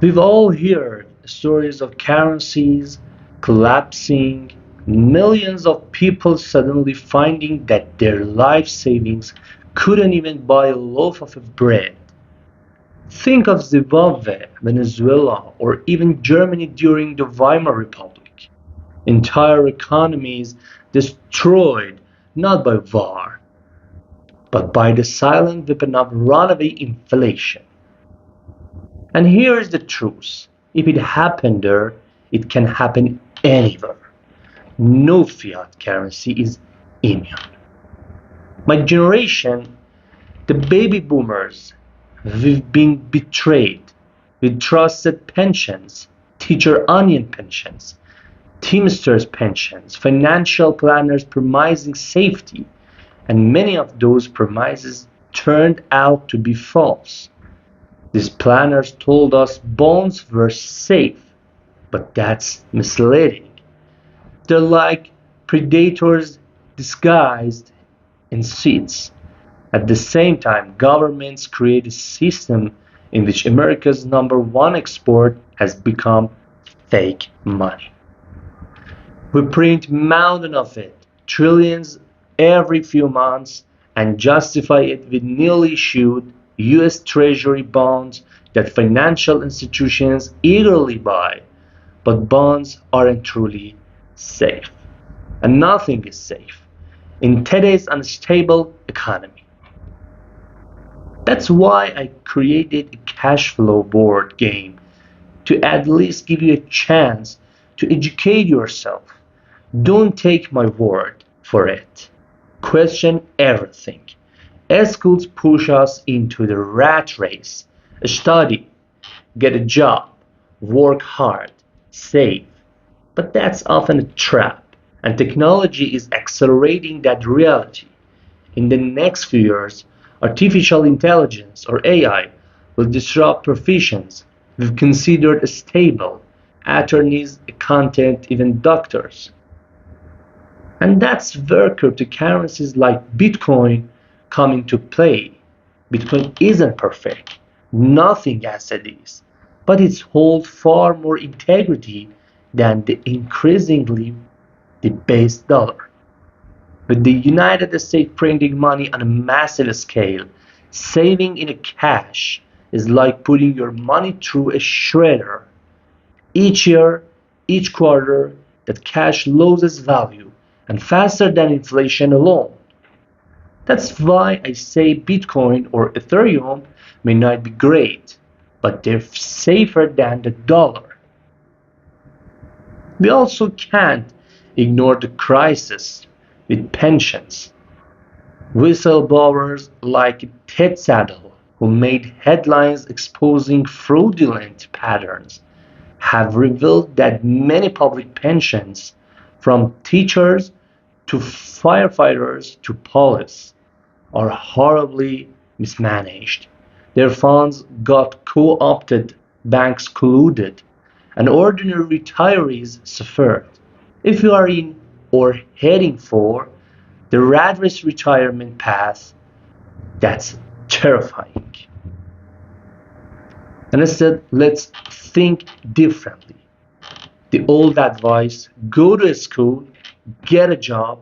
We've all heard stories of currencies collapsing, millions of people suddenly finding that their life savings couldn't even buy a loaf of bread. Think of Zimbabwe, Venezuela, or even Germany during the Weimar Republic. Entire economies destroyed not by war, but by the silent weapon of runaway inflation. And here's the truth: if it happened there, it can happen anywhere. No fiat currency is immune. My generation, the baby boomers, we've been betrayed with trusted pensions, teacher onion pensions, teamsters pensions, financial planners promising safety, and many of those promises turned out to be false. These planners told us bonds were safe, but that's misleading. They're like predators disguised in seats. At the same time, governments create a system in which America's number one export has become fake money. We print mountains of it, trillions every few months, and justify it with newly issued US Treasury bonds that financial institutions eagerly buy. But bonds aren't truly safe. And nothing is safe in today's unstable economy. That's why I created a cash flow board game to at least give you a chance to educate yourself. Don't take my word for it. Question everything. Schools push us into the rat race. Study, get a job, work hard, save. But that's often a trap, and technology is accelerating that reality. In the next few years, artificial intelligence or AI will disrupt professions we've considered stable: attorneys, accountants, even doctors. And that's where cryptocurrencies like Bitcoin come into play. Bitcoin isn't perfect, nothing asset is, but it holds far more integrity than the increasingly debased dollar. With the United States printing money on a massive scale, saving in a cash is like putting your money through a shredder. Each year, each quarter, that cash loses value, and faster than inflation alone. That's why I say Bitcoin or Ethereum may not be great, but they're safer than the dollar. We also can't ignore the crisis with pensions. Whistleblowers like Ted Saddle, who made headlines exposing fraudulent patterns, have revealed that many public pensions, from teachers to firefighters to police, are horribly mismanaged. Their funds got co opted, banks colluded, and ordinary retirees suffered. If you are in or heading for the rat race retirement path, that's terrifying. And instead, let's think differently. The old advice: go to school, get a job,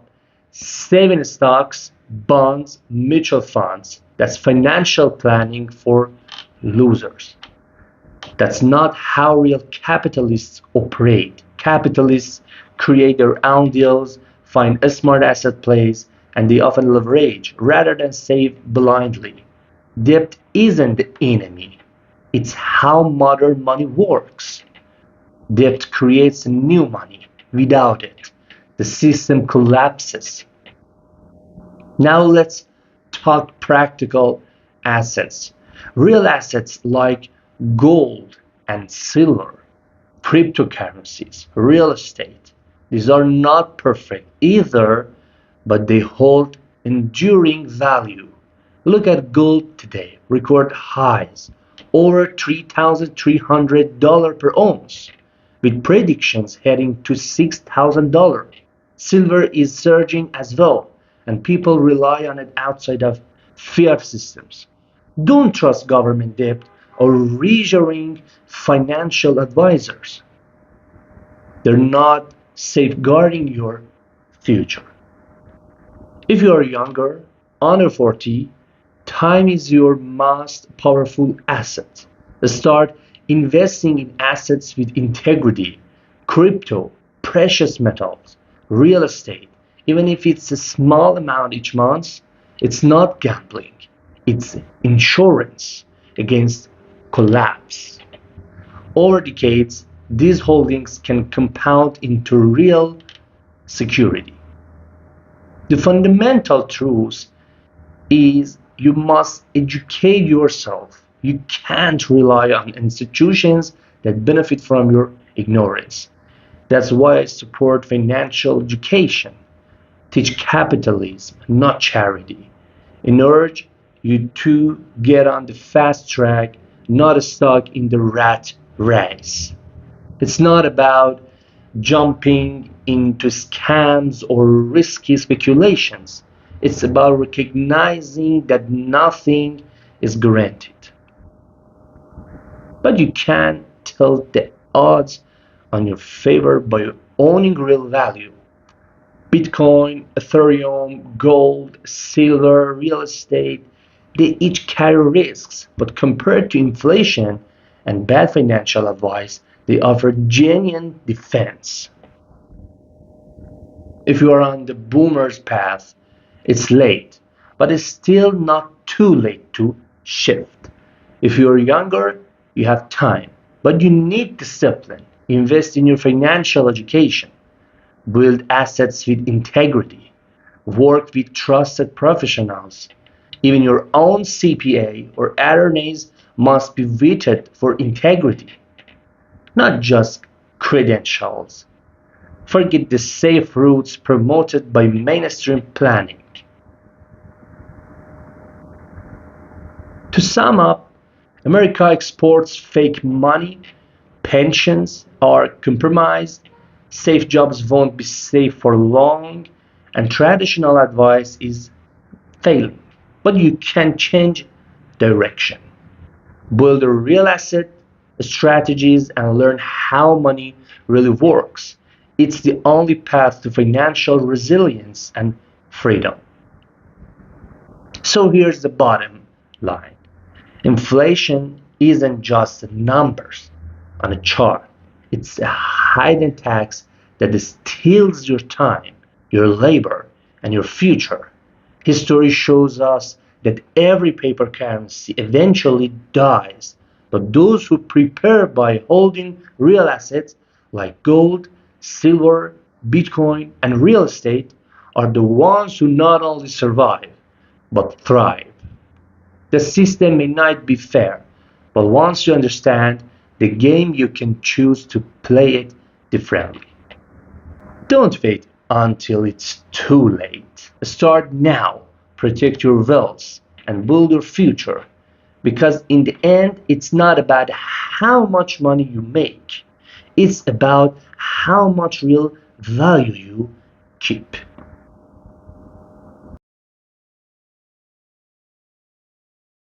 save in stocks, bonds, mutual funds. That's financial planning for losers. That's not how real capitalists operate. Capitalists create their own deals, find smart asset plays, and they often leverage rather than save blindly. Debt isn't the enemy, it's how modern money works. Debt creates new money. Without it, the system collapses. Now let's talk practical assets. Real assets like gold and silver, cryptocurrencies, real estate. These are not perfect either, but they hold enduring value. Look at gold today, record highs, over $3,300 per ounce, with predictions heading to $6,000. Silver is surging as well, and people rely on it outside of fiat systems. Don't trust government debt or reassuring financial advisors. They're not safeguarding your future. If you are younger, under 40, time is your most powerful asset. Start investing in assets with integrity, crypto, precious metals, real estate. Even if it's a small amount each month, it's not gambling, it's insurance against collapse. Over decades, these holdings can compound into real security. The fundamental truth is you must educate yourself. You can't rely on institutions that benefit from your ignorance. That's why I support financial education. Teach capitalism, not charity. And urge you to get on the fast track, not stuck in the rat race. It's not about jumping into scams or risky speculations. It's about recognizing that nothing is guaranteed. But you can tilt the odds on your favor by owning real value. Bitcoin, Ethereum, gold, silver, real estate, they each carry risks, but compared to inflation and bad financial advice, they offer genuine defense. If you are on the boomer's path, it's late, but it's still not too late to shift. If you're younger, you have time, but you need discipline. Invest in your financial education, build assets with integrity, work with trusted professionals. Even your own CPA or attorneys must be vetted for integrity, not just credentials. Forget the safe routes promoted by mainstream planning. To sum up, America exports fake money, pensions are compromised, safe jobs won't be safe for long, and traditional advice is failing. But you can change direction. Build a real asset, strategies, and learn how money really works. It's the only path to financial resilience and freedom. So here's the bottom line. Inflation isn't just numbers on a chart. It's a hidden tax that steals your time, your labor, and your future. History shows us that every paper currency eventually dies, but those who prepare by holding real assets like gold, silver, Bitcoin, and real estate are the ones who not only survive, but thrive. The system may not be fair, but once you understand the game, you can choose to play it differently. Don't wait until it's too late. Start now, protect your wealth, and build your future. Because in the end, it's not about how much money you make, it's about how much real value you keep.